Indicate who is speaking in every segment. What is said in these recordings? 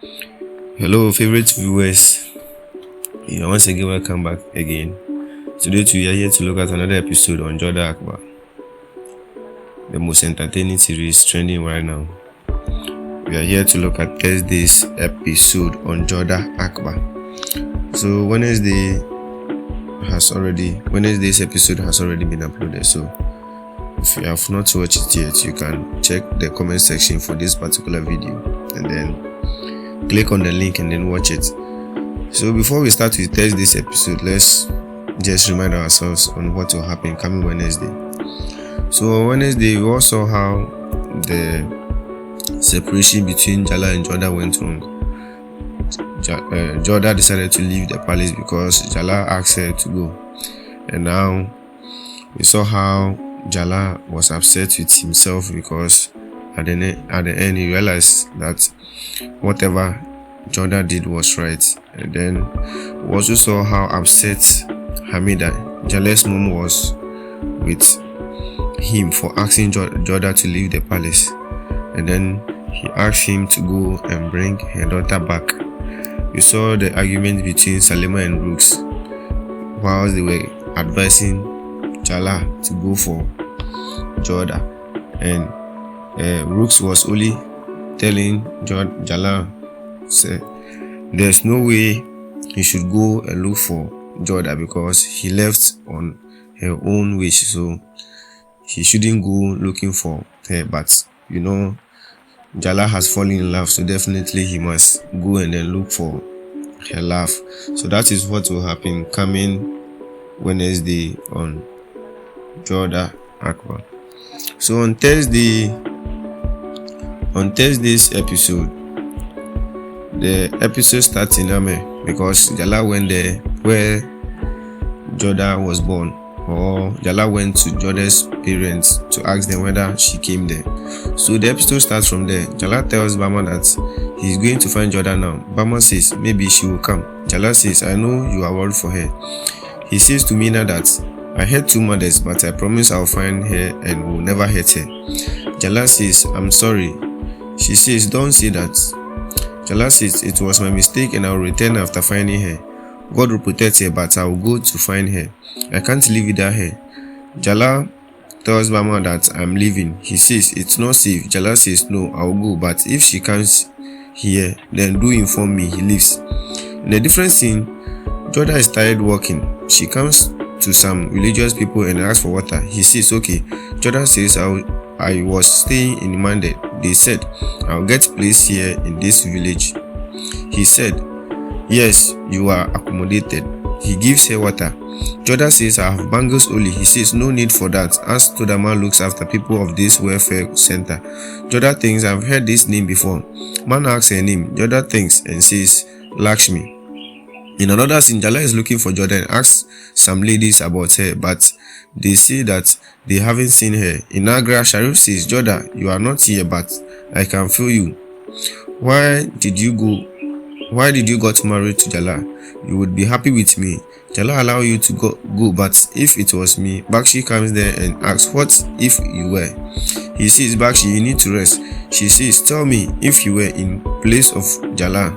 Speaker 1: Hello, favorite viewers. Once again, welcome back again. Today, we are here to look at another episode on Jodha Akbar, the most entertaining series trending right now. We are here to look at Thursday's episode on Jodha Akbar. So Wednesday's episode has already been uploaded. So if you have not watched it yet, you can check the comment section for this particular video and then click on the link and then watch it. So before we start with Thursday's episode, let's just remind ourselves on what will happen coming Wednesday. So on Wednesday, we all saw how the separation between Jalal and Jodha went wrong. Jodha decided to leave the palace because Jalal asked her to go, and now we saw how Jalal was upset with himself because at the end he realized that whatever Jodha did was right. And then we also saw how upset Hamida, Jalal's mom, was with him for asking Jodha to leave the palace, and then he asked him to go and bring her daughter back. We saw the argument between Salima and Rooks whilst they were advising Jalal to go for Jodha, and Rooks was only telling Jalal, say, there's no way he should go and look for Jodha because he left on her own wish, so he shouldn't go looking for her. But Jalal has fallen in love, so definitely he must go and then look for her love. So that is what will happen coming Wednesday on Jodha Akbar. So on Thursday's episode, the episode starts in Ame because Jalal went there where Jodha was born, or Jalal went to Jodha's parents to ask them whether she came there. So the episode starts from there. Jalal tells Bama that he's going to find Jodha now. Bama says maybe she will come. Jalal says, I know you are worried for her. He says to Mina that I had two mothers, but I promise I'll find her and will never hurt her. Jalal says, I'm sorry. She says, don't say that. Jalal says, it was my mistake and I'll return after finding her. God will protect her, but I'll go to find her. I can't live without her. Jalal tells Bama that I'm leaving. He says, it's not safe. Jalal says, no, I'll go, but if she comes here, then do inform me. He leaves. In a different scene, Jodha is tired walking. She comes to some religious people and asks for water. He says, okay. Jodha says, I was staying in Mande. They said, I'll get place here in this village. He said, yes, you are accommodated. He gives her water. Jodha says, I have bangles only. He says, no need for that, as Todama looks after people of this welfare center. Jodha thinks, I've heard this name before. Man asks her name. Jodha thinks and says, Lakshmi. In another scene, Jalal is looking for Jodha and asks some ladies about her, but they say that they haven't seen her. In Agra, Sharif says, Jodha, you are not here, but I can feel you. Why did you got married to Jalal? You would be happy with me. Jalal allow you to go, but if it was me, Bakshi comes there and asks, what if you were? He says, Bakshi, you need to rest. She says, tell me if you were in place of Jalal.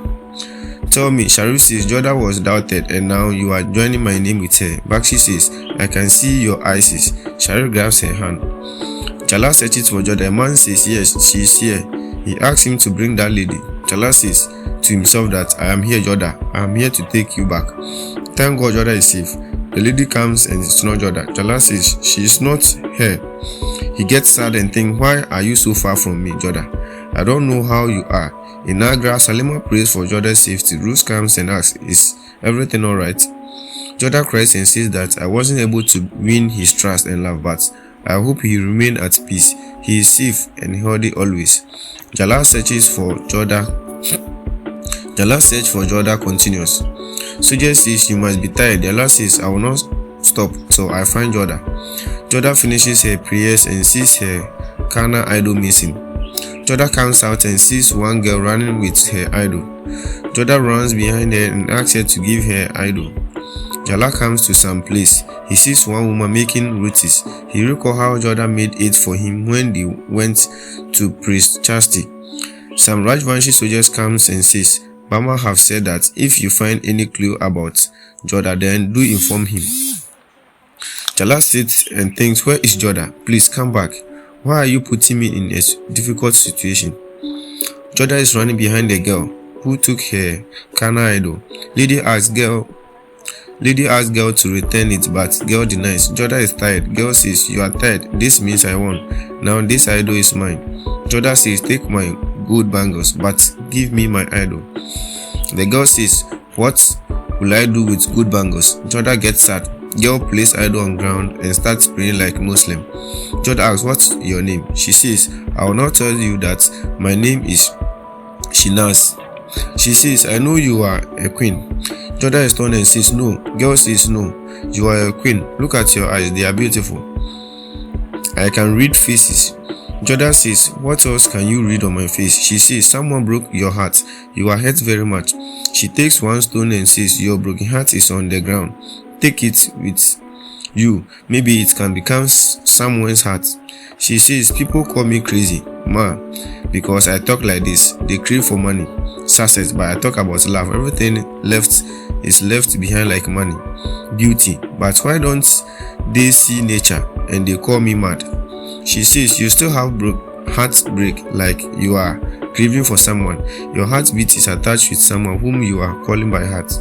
Speaker 1: Tell me. Sharif says, Jodha was doubted and now you are joining my name with her. Bakshi says, I can see your eyes. Sharif grabs her hand. Jalal searches for Jodha. A man says, yes, she is here. He asks him to bring that lady. Jalal says to himself that I am here, Jodha. I am here to take you back. Thank God Jodha is safe. The lady comes and it's not Jodha. Jalal says she is not here. He gets sad and thinks, why are you so far from me, Jodha? I don't know how you are. In Agra, Salima prays for Jodha's safety. Ruth comes and asks, is everything alright? Jodha cries and says that I wasn't able to win his trust and love, but I hope he remain at peace. He is safe and healthy always. Jalal searches for Jodha. Jalal search for Jodha continues. Suja says you must be tired. Jalal says I will not stop till I find Jodha. Jodha finishes her prayers and sees her Kana idol missing. Jodha comes out and sees one girl running with her idol. Jodha runs behind her and asks her to give her idol. Jalal comes to some place. He sees one woman making rotis. He recalls how Jodha made it for him when they went to Priest Chasti. Some Rajvanshi soldiers comes and says, Bama have said that if you find any clue about Jodha, then do inform him. Jalal sits and thinks, where is Jodha? Please come back. Why are you putting me in a difficult situation? Jodha is running behind the girl who took her Kana idol. Lady asks girl to return it, but girl denies. Jodha is tired. Girl says, you are tired. This means I won. Now this idol is mine. Jodha says, take my gold bangles, but give me my idol. The girl says, what will I do with good bangles? Jodha gets sad. Girl places idol on ground and starts praying like Muslim. Jodha asks, what's your name? She says, I will not tell you that my name is Shinas. She says, I know you are a queen. Jodha is stunned and says, no. Girl says, no, you are a queen. Look at your eyes, they are beautiful. I can read faces. Jodha says, what else can you read on my face? She says, someone broke your heart. You are hurt very much. She takes one stone and says, your broken heart is on the ground. Take it with you. Maybe it can become someone's heart. She says, people call me crazy, ma, because I talk like this. They crave for money, success, but I talk about love. Everything is left behind like money, beauty. But why don't they see nature and they call me mad? She says, you still have heartbreak, like you are grieving for someone. Your heartbeat is attached with someone whom you are calling by heart.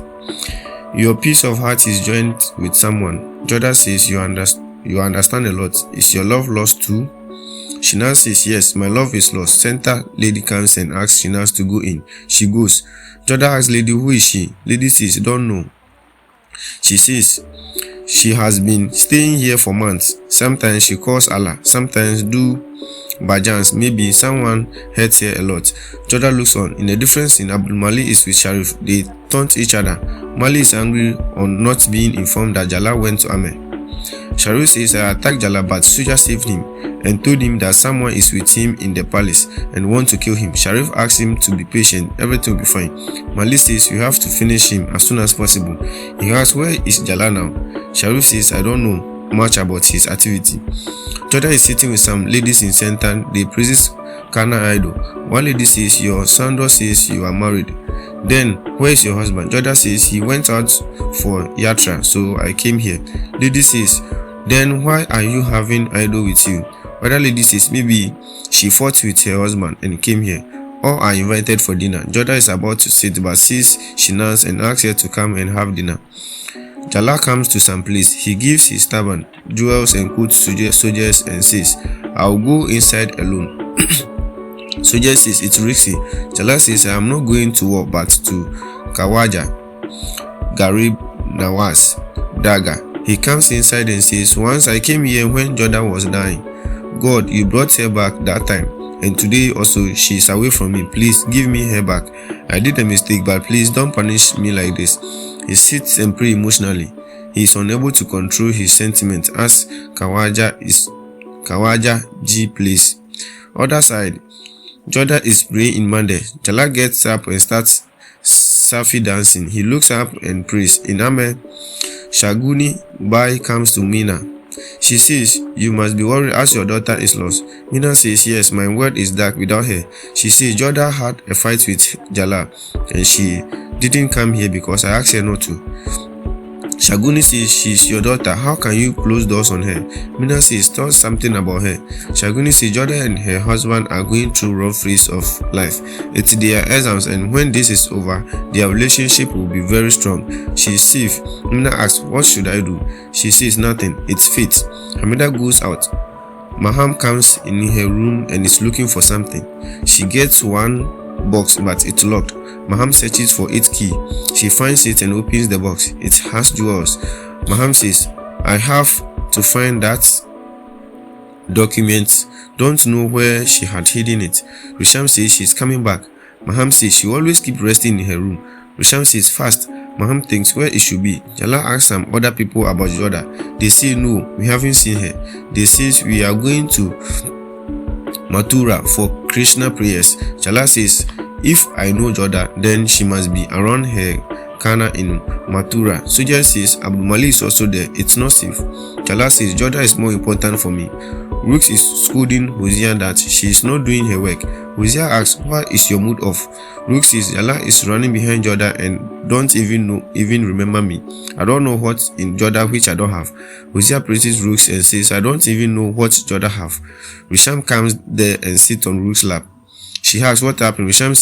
Speaker 1: Your piece of heart is joined with someone. Jodha says, you understand a lot. Is your love lost too? Shinas says, yes, my love is lost. Center lady comes and asks Shinas to go in. She goes. Jodha asks lady, who is she? Lady says, don't know. She says, she has been staying here for months. Sometimes she calls Allah, sometimes do bhajans. Maybe someone hurts her a lot. Jodha looks on. In a different scene, Abdul Malik is with Sharif. They taunt each other. Malik is angry on not being informed that Jalal went to Ameh. Sharif says, I attacked Jalal, but Suja saved him and told him that someone is with him in the palace and want to kill him. Sharif asks him to be patient, everything will be fine. Malik says, we have to finish him as soon as possible. He asks, where is Jalal now? Sharif says, I don't know much about his activity. Jodha is sitting with some ladies in center. They praises Kana idol. One lady says, your son says you are married. Then, where is your husband? Jodha says, he went out for yatra, so I came here. Lady says, then why are you having idol with you? Other lady says, maybe she fought with her husband and came here. All are invited for dinner. Jodha is about to sit, but sees Shinas and asks her to come and have dinner. Jalal comes to some place. He gives his turban, jewels and coats to soldiers and says, I'll go inside alone. Soldier says, it's risky. Jalal says, I am not going to war but to Kawaja, Garib, Nawaz, Daga. He comes inside and says, once I came here when Jodha was dying. God, you brought her back that time. And today also she is away from me. Please give me her back. I did a mistake, but please don't punish me like this. He sits and prays emotionally. He is unable to control his sentiments as Kawaja G plays. Other side, Jodha is praying in Mande. Jalal gets up and starts Safi dancing. He looks up and prays. In Ameh, Shaguni Bai comes to Mina. She says, you must be worried as your daughter is lost. Mina says, yes, my world is dark without her. She says, Jodha had a fight with Jalal and she didn't come here because I asked her not to. Shaguni says, she's your daughter. How can you close doors on her? Mina says, tell something about her. Shaguni says, Jodha and her husband are going through rough phase of life. It's their exams and when this is over, their relationship will be very strong. She's safe. Mina asks, what should I do? She says, nothing. It's fate. Hamida goes out. Maham comes in her room and is looking for something. She gets one box but it's locked. Maham searches for its key. She finds it and opens the box. It has jewels. Maham says, I have to find that document. Don't know where she had hidden it. Risham says she's coming back. Maham says she always keeps resting in her room. Risham says fast. Maham thinks where it should be. Jalal asks some other people about Jodha. They say no, we haven't seen her. They say we are going to Mathura for Krishna prayers. Jalal says, if I know Jodha, then she must be around her Kana in Mathura. Suja says Abdul Malik is also there. It's not safe. Jalal says Jodha is more important for me. Rooks is scolding Hosea that she is not doing her work. Hosea asks, what is your mood off? Rook says, Jalal is running behind Jodha and don't even remember me. I don't know what in Jodha which I don't have. Hosea praises Rook and says, I don't even know what Jodha have. Risham comes there and sits on Rook's lap. She asks, what happened? Riham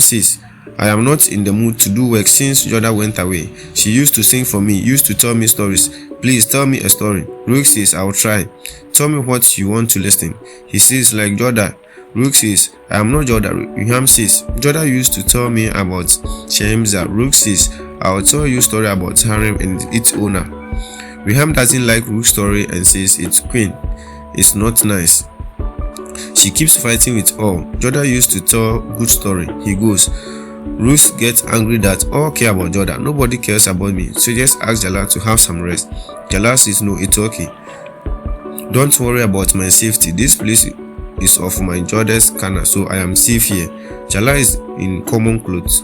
Speaker 1: says, I am not in the mood to do work since Jodha went away. She used to sing for me, used to tell me stories. Please tell me a story. Rook says, I will try. Tell me what you want to listen. He says, like Jodha. Rook says, I am not Jodha. Riham says, Jodha used to tell me about Shemza. Rook says, I will tell you a story about Harem and its owner. Riham doesn't like Rook's story and says its queen is not nice. She keeps fighting with all. Jodha used to tell good story. He goes. Rook gets angry that all care about Jodha. Nobody cares about me. So just ask Jalal to have some rest. Jalal says, no, it's okay. Don't worry about my safety. This place is of my Jodha's Kana, so I am safe here. Jalal is in common clothes.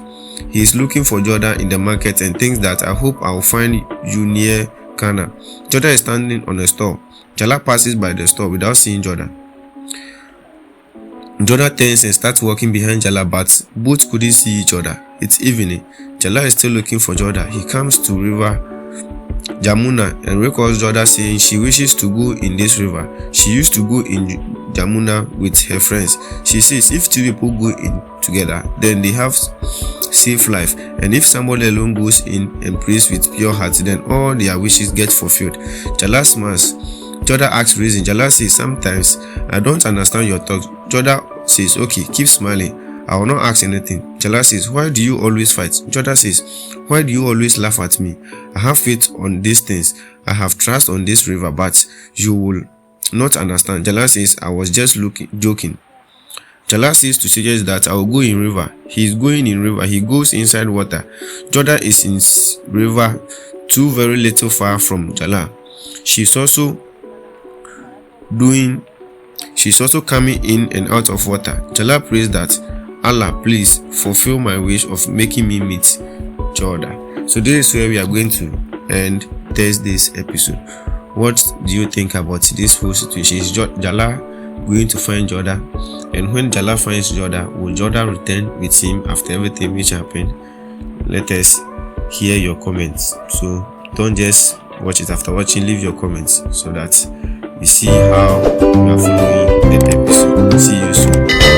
Speaker 1: He is looking for Jodha in the market and thinks that I hope I will find you near Kana. Jodha is standing on a store. Jalal passes by the store without seeing Jodha. Jodha turns and starts walking behind Jalal, but both couldn't see each other. It's evening. Jalal is still looking for Jodha. He comes to river Jamuna and recalls Jodha saying she wishes to go in this river. She used to go in Jamuna with her friends. She says if two people go in together, then they have safe life, and if somebody alone goes in and prays with pure heart, then all their wishes get fulfilled. Jalal smiles. Jodha asks reason. Jalal says, sometimes I don't understand your talk. Jodha says, okay, keep smiling. I will not ask anything. Jalal says, why do you always fight? Jodha says, why do you always laugh at me? I have faith on these things. I have trust on this river, but you will not understand. Jalal says, I was just joking. Jalal says to suggest that I will go in river. He is going in river. He goes inside water. Jodha is in river too very little far from Jalal. She's also coming in and out of water. Jalal prays that Allah, please fulfill my wish of making me meet Jodha. So this is where we are going to end Thursday's episode. What do you think about this whole situation? Is Jalal going to find Jodha? And when Jalal finds Jodha, will Jodha return with him after everything which happened? Let us hear your comments. So don't just watch it. After watching, leave your comments so that we see how we are following the episode. See you soon.